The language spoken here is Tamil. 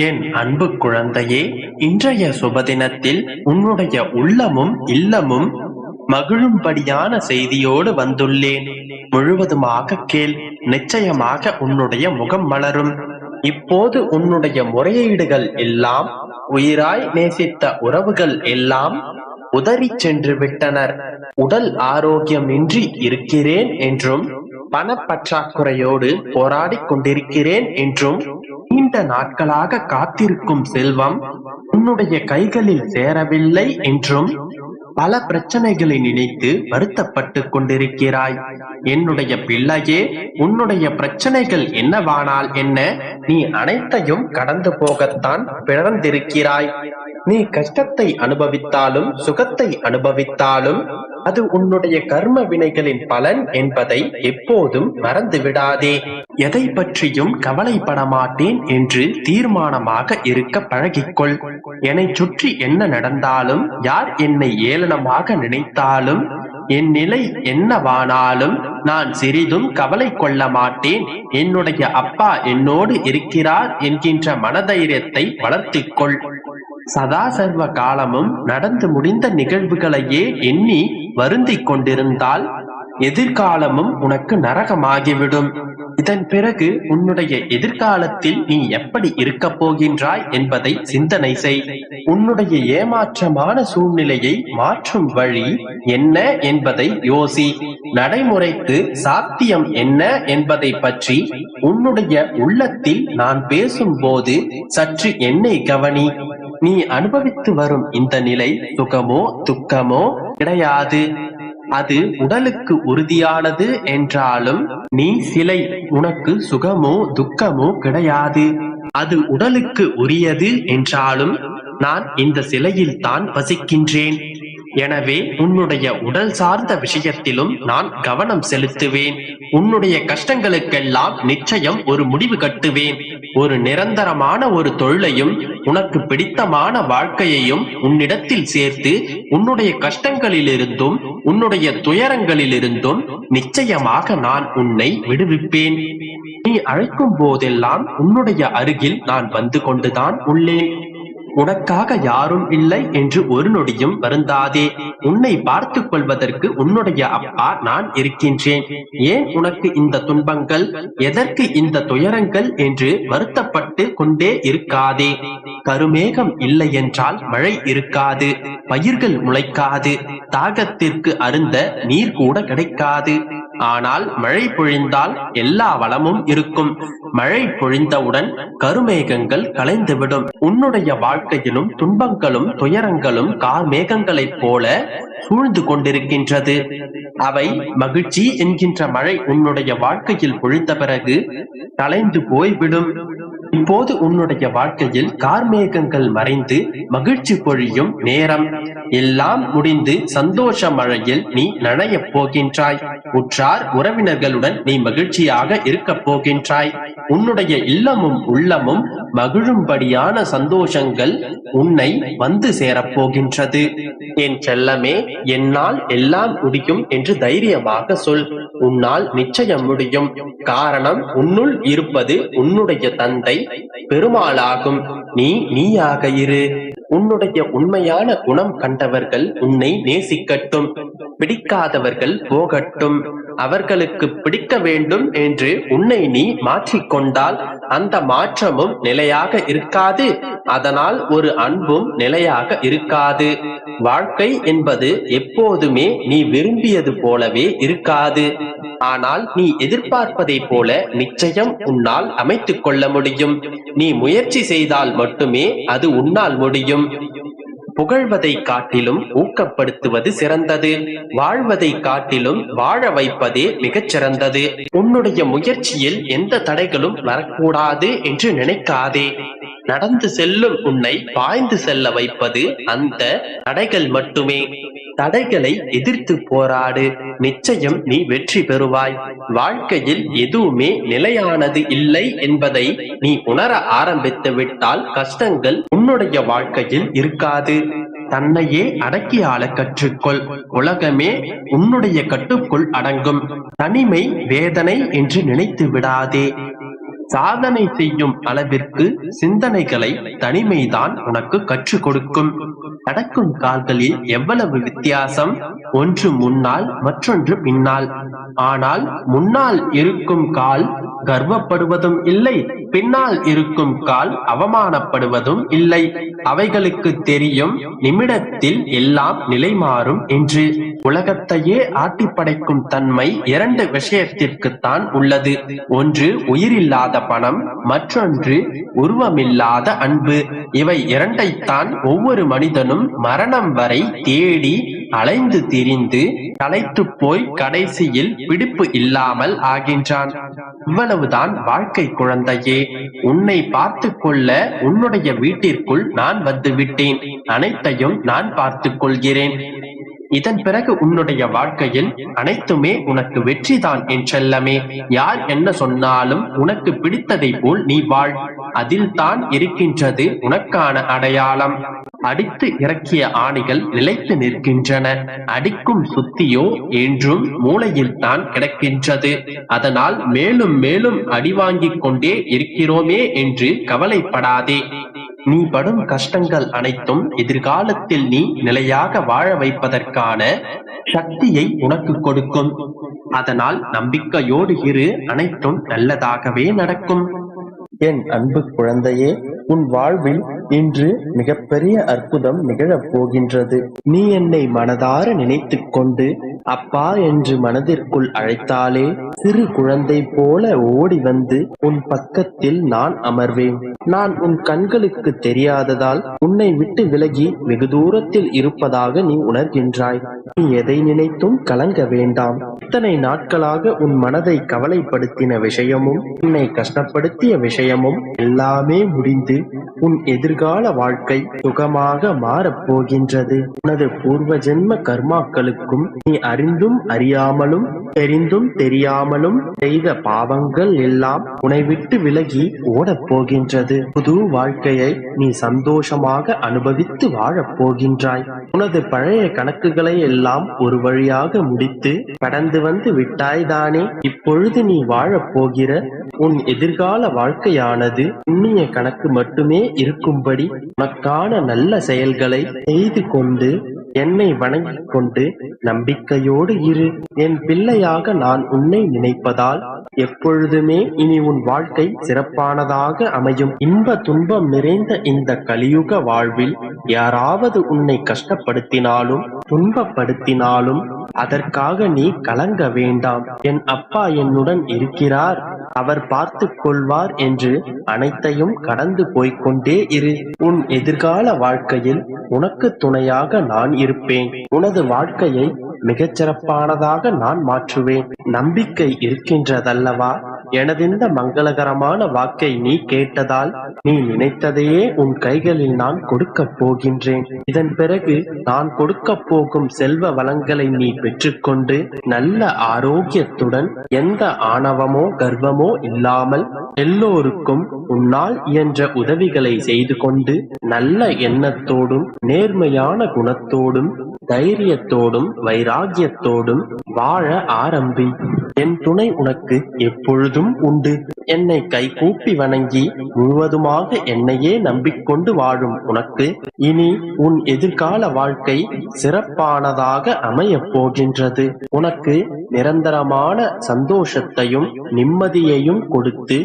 என் அன்பு குழந்தையே, இன்றைய சுபதினத்தில் உன்னுடைய உள்ளமும் இல்லமும் மகிழும்படியான செய்தியோடு வந்துள்ளேன். முழுவதுமாக கேள். நிச்சயமாக உன்னுடைய முகம் மலரும். இப்போது உன்னுடைய முறையீடுகள் எல்லாம், உயிராய் நேசித்த உறவுகள் எல்லாம் உதறி சென்று விட்டனர். உடல் ஆரோக்கியமின்றி இருக்கிறேன் என்றும், பணப்பற்றாக்குறையோடு போராடிக் கொண்டிருக்கிறேன் என்றும், நீண்ட நாட்களாக காத்திருக்கும் செல்வம் உன்னுடைய கைகளில் சேரவில்லை என்றும் பல பிரச்சனைகளை நினைத்து வருத்தப்பட்டு கொண்டிருக்கிறாய். என்னுடைய பிள்ளையே, உன்னுடைய பிரச்சனைகள் என்னவானால் என்ன, நீ அனைத்தையும் கடந்து போகத்தான் பிறந்திருக்கிறாய். நீ கஷ்டத்தை அனுபவித்தாலும் சுகத்தை அனுபவித்தாலும் அது உன்னுடைய கர்ம வினைகளின் பலன் என்பதை எப்போதும் மறந்து விடாதே. எதை பற்றியும் கவலைப்பட மாட்டேன் என்று தீர்மானமாக இருக்க பழகிக்கொள். என்னை சுற்றி என்ன நடந்தாலும், யார் என்னை ஏளனமாக நினைத்தாலும், என் நிலை என்னவானாலும் நான் சிறிதும் கவலை கொள்ள மாட்டேன். என்னுடைய அப்பா என்னோடு இருக்கிறார் என்கின்ற மனதைரியத்தை வளர்த்திக்கொள். சதா சர்வ காலமும் நடந்து முடிந்த நிகழ்வுகளையே எண்ணி வருந்திக் கொண்டிருந்தால் எதிர்காலமும் உனக்கு நரகமாகிவிடும். இதன் பிறகு உன்னுடைய எதிர்காலத்தில் நீ எப்படி இருக்க போகின்றாய் என்பதை சிந்தனை செய். உன்னுடைய ஏமாற்றமான சூழ்நிலையை மாற்றும் வழி என்ன என்பதை யோசி. நடைமுறைக்கு சாத்தியம் என்ன என்பதை பற்றி உன்னுடைய உள்ளத்தில் நான் பேசும்போது சற்று என்னை கவனி. நீ அனுபவித்து வரும் இந்த நிலை சுகமோ துக்கமோ கிடையாது. அது உடலுக்கு உறுதியானது என்றாலும் நீ சிலை. உனக்கு சுகமோ துக்கமோ கிடையாது. அது உடலுக்கு உரியது என்றாலும் நான் இந்த சிலையில் தான் வசிக்கின்றேன். எனவே உன்னுடைய உடல் சார்ந்த விஷயத்திலும் நான் கவனம் செலுத்துவேன். உன்னுடைய கஷ்டங்களுக்கெல்லாம் நிச்சயம் ஒரு முடிவு கட்டுவேன். ஒரு நிரந்தரமான ஒரு தொழிலையும் உனக்கு பிடித்தமான வாழ்க்கையையும் உன்னிடத்தில் சேர்த்து உன்னுடைய கஷ்டங்களிலிருந்தும் உன்னுடைய துயரங்களிலிருந்தும் நிச்சயமாக நான் உன்னை விடுவிப்பேன். நீ அழைக்கும் போதெல்லாம் உன்னுடைய அருகில் நான் வந்து கொண்டுதான் உள்ளேன். உனக்காக யாரும் இல்லை என்று ஒரு நொடியும் வருந்தாதே. உன்னை பார்த்துக் கொள்வதற்கு உன்னுடைய அப்பா நான் இருக்கின்றேன். ஏன் உனக்கு இந்த துன்பங்கள், எதற்கு இந்த துயரங்கள் என்று வருத்தப்பட்டு கொண்டே இருக்காதே. கருமேகம் இல்லை என்றால் மழை இருக்காது, பயிர்கள் முளைக்காது, தாகத்திற்கு அருந்த நீர் கூட கிடைக்காது. ஆனால் மழை பொழிந்தால் எல்லா வளமும் இருக்கும். மழை பொழிந்தவுடன் கருமேகங்கள் கலைந்துவிடும். உன்னுடைய வாழ்க்கையிலும் துன்பங்களும் துயரங்களும் கார்மேகங்களைப் போல சூழ்ந்து கொண்டிருக்கின்றது. அவை மகிழ்ச்சி என்கின்ற மழை உன்னுடைய வாழ்க்கையில் பொழிந்த பிறகு கலைந்து போய்விடும். இப்போது உன்னுடைய வாழ்க்கையில் கார்மேகங்கள் மறைந்து மகிழ்ச்சி பொழியும் நேரம். எல்லாம் முடிந்து சந்தோஷ மழையில் நீ நனையப் போகின்றாய். உற்றார் உறவினர்களுடன் நீ மகிழ்ச்சியாக இருக்கப் போகின்றாய். உன்னுடைய இல்லமும் உள்ளமும் மகிழும்படியான சந்தோஷங்கள் உன்னை வந்து சேரப்போகின்றது. என் செல்லமே, என்னால் எல்லாம் முடியும் என்று தைரியமாக சொல். உன்னால் நிச்சயம் முடியும். காரணம், உன்னுள் இருப்பது உன்னுடைய தந்தை பெருமாளாகும். நீயாக இரு. உன்னுடைய உண்மையான குணம் கண்டவர்கள் உன்னை நேசிக்கட்டும், பிடிக்காதவர்கள் போகட்டும். அவர்களுக்கு பிடிக்க வேண்டும் என்று உன்னை நீ மாற்றிக்கொண்டால் அந்த மாற்றமும் நிலையாக இருக்காது. அதனால் ஒரு அன்பும் நிலையாக இருக்காது. வாழ்க்கை என்பது எப்போதுமே நீ விரும்பியது போலவே இருக்காது. ஆனால் நீ எதிர்பார்ப்பதை போல நிச்சயம் உன்னால் அமைத்துக் கொள்ள முடியும். நீ முயற்சி செய்தால் மட்டுமே அது உன்னால் முடியும். புகழ்வதை காட்டிலும் ஊக்கப்படுத்துவது சிறந்தது. வாழ்வதை காட்டிலும் வாழ வைப்பதே மிகச் சிறந்தது. உன்னுடைய முயற்சியில் எந்த தடைகளும் வரக்கூடாது என்று நினைக்காதே. நடந்து செல்லும் உன்னை பாய்ந்து செல்ல வைப்பது அந்த தடைகள் மட்டுமே. தடைகளை எதிர்த்து போராடு. நிச்சயம் நீ வெற்றி பெறுவாய். வாழ்க்கையில் எதுவுமே நிலையானது இல்லை என்பதை நீ உணர ஆரம்பித்து விட்டால் கஷ்டங்கள் உன்னுடைய வாழ்க்கையில் இருக்காது. தன்னையே அடக்கி ஆள கற்றுக்கொள். உலகமே உன்னுடைய கட்டுக்குள் அடங்கும். தனிமை வேதனை என்று நினைத்து விடாதே. சாதனை செய்யும் அளவிற்கு சிந்தனைகளை தனிமைதான் உனக்கு கற்றுக் கொடுக்கும். நடக்கும் கால்களில் எவ்வளவு வித்தியாசம், ஒன்று முன்னால் மற்றொன்று பின்னால். ஆனால் முன்னால் இருக்கும் கால் கர்வப்படுவதும் இல்லை, பின்னால் இருக்கும் கால் அவமானப்படுவதும் இல்லை. அவைகளுக்கு தெரியும் நிமிடத்தில் எல்லாம் நிலை மாறும் என்று. உலகத்தையே ஆட்டி படைக்கும் தன்மை இரண்டு விஷயத்திற்குத்தான் உள்ளது. ஒன்று உயிரில்லாத பணம், மற்றொன்று உருவமில்லாத அன்பு. இவை இரண்டைத்தான் ஒவ்வொரு மனிதனும் மரணம் வரை தேடி அலைந்து திரிந்து களைத்து போய் கடைசியில் பிடிப்பு இல்லாமல் ஆகின்றான். இவ்வளவுதான் வாழ்க்கை குழந்தையே. உன்னை பார்த்து கொள்ள உன்னுடைய வீட்டிற்குள் நான் வந்து விட்டேன். அனைத்தையும் நான் பார்த்துக் கொள்கிறேன். இதன் பிறகு உன்னுடைய வாழ்க்கையில் அனைத்துமே உனக்கு வெற்றிதான் என் செல்லமே. யார் என்ன சொன்னாலும் உனக்கு பிடித்ததை போல் நீ வாழ். அதில் தான் இருக்கின்றது உனக்கான அடையாளம். அடித்து இறக்கிய ஆணிகள் நிலைத்து நிற்கின்றன. அடிக்கும் சுத்தியோ என்றும் மூளையில் தான் கிடக்கின்றது. அதனால் மேலும் மேலும் அடி வாங்கிக் கொண்டே இருக்கிறோமே என்று கவலைப்படாதே. நீ படும் கஷ்டங்கள் அனைத்தும் எதிர்காலத்தில் நீ நிலையாக வாழ வைப்பதற்கான சக்தியை உனக்கு கொடுக்கும். அதனால் நம்பிக்கையோடு இரு, அனைத்தும் நல்லதாகவே நடக்கும். என் அன்பு குழந்தையே, உன் வாழ்வில் இன்று மிகப்பெரிய அற்புதம் நிகழப் போகின்றது. நீ என்னை மனதார நினைத்துக் கொண்டு அப்பா என்று மனதிற்குள் அழைத்தாலே சிறு குழந்தை போல ஓடி வந்து உன் பக்கத்தில் நான் அமர்வேன். நான் உன் கண்களுக்கு தெரியாததால் உன்னை விட்டு விலகி வெகு தூரத்தில் இருப்பதாக நீ உணர்கின்றாய். நீ எதை நினைத்தும் கலங்க வேண்டாம். இத்தனை நாட்களாக உன் மனதை கவலைப்படுத்தின விஷயமும் உன்னை கஷ்டப்படுத்திய விஷயமும் எல்லாமே முடிந்து உன் எதிர்கால வாழ்க்கை சுகமாக மாறப்போகின்றது. உனது பூர்வ ஜென்ம கர்மாக்களுக்கும் நீ அறிந்தும் அறியாமலும் தெரிந்தும் தெரியாமலும் செய்த பாவங்கள் எல்லாம் உன்னை விட்டு விலகி ஓடப் போகின்றது. புது வாழ்க்கையை நீ சந்தோஷமாக அனுபவித்து வாழப் போகின்றாய். உனது பழைய கணக்குகளை எல்லாம் ஒரு வழியாக முடித்து கடந்து வந்து விட்டாய்தானே. இப்பொழுது நீ வாழப் போகிற உன் எதிர்கால வாழ்க்கையானது புண்ணிய கணக்கு மட்டுமே இருக்கும்படி உனக்கான நல்ல செயல்களை செய்து கொண்டு என்னை வணங்கிக் கொண்டு நம்பிக்கையோடு இரு. என் பிள்ளையாக நான் உன்னை நினைப்பதால் எப்பொழுதுமே இனி உன் வாழ்க்கை சிறப்பானதாக அமையும். இன்ப துன்பம் நிறைந்த இந்த கலியுக வாழ்வில் யாராவது உன்னை கஷ்டப்படுத்தினாலும் துன்பப்படுத்தினாலும் அதற்காக நீ கலங்க வேண்டாம். என் அப்பா என்னுடன் இருக்கிறார், அவர் பார்த்து கொள்வார் என்று அனைத்தையும் கடந்து போய்கொண்டே இரு. உன் எதிர்கால வாழ்க்கையில் உனக்கு துணையாக நான் இருப்பேன். உனது வாழ்க்கையை மிகச் சிறப்பானதாக நான் மாற்றுவேன். நம்பிக்கை இருக்கின்றதல்லவா? எனதிந்த மங்களகரமான வாக்கை நீ கேட்டதால் நீ நினைத்ததையே உன் கைகளில் நான் கொடுக்கப் போகின்றேன். இதன் பிறகு நான் கொடுக்க போகும் செல்வ வளங்களை நீ பெற்றுக்கொண்டு நல்ல ஆரோக்கியத்துடன் எந்த ஆணவமோ கர்வமோ இல்லாமல் எல்லோருக்கும் உன்னால் இயன்ற உதவிகளை செய்து கொண்டு நல்ல எண்ணத்தோடும் நேர்மையான குணத்தோடும் தைரியத்தோடும் வைராகியத்தோடும் வாழ ஆரம்பி. என் துணை உனக்கு எப்பொழுதும் உண்டு. என்னை கைகூப்பி வணங்கி முழுவதுமாக என்னையே நம்பிக்கொண்டு வாழும் உனக்கு இனி உன் எதிர்கால வாழ்க்கை சிறப்பானதாக அமையப் போகின்றது. உனக்கு நிரந்தரமான சந்தோஷத்தையும் நிம்மதியையும் கொடுத்து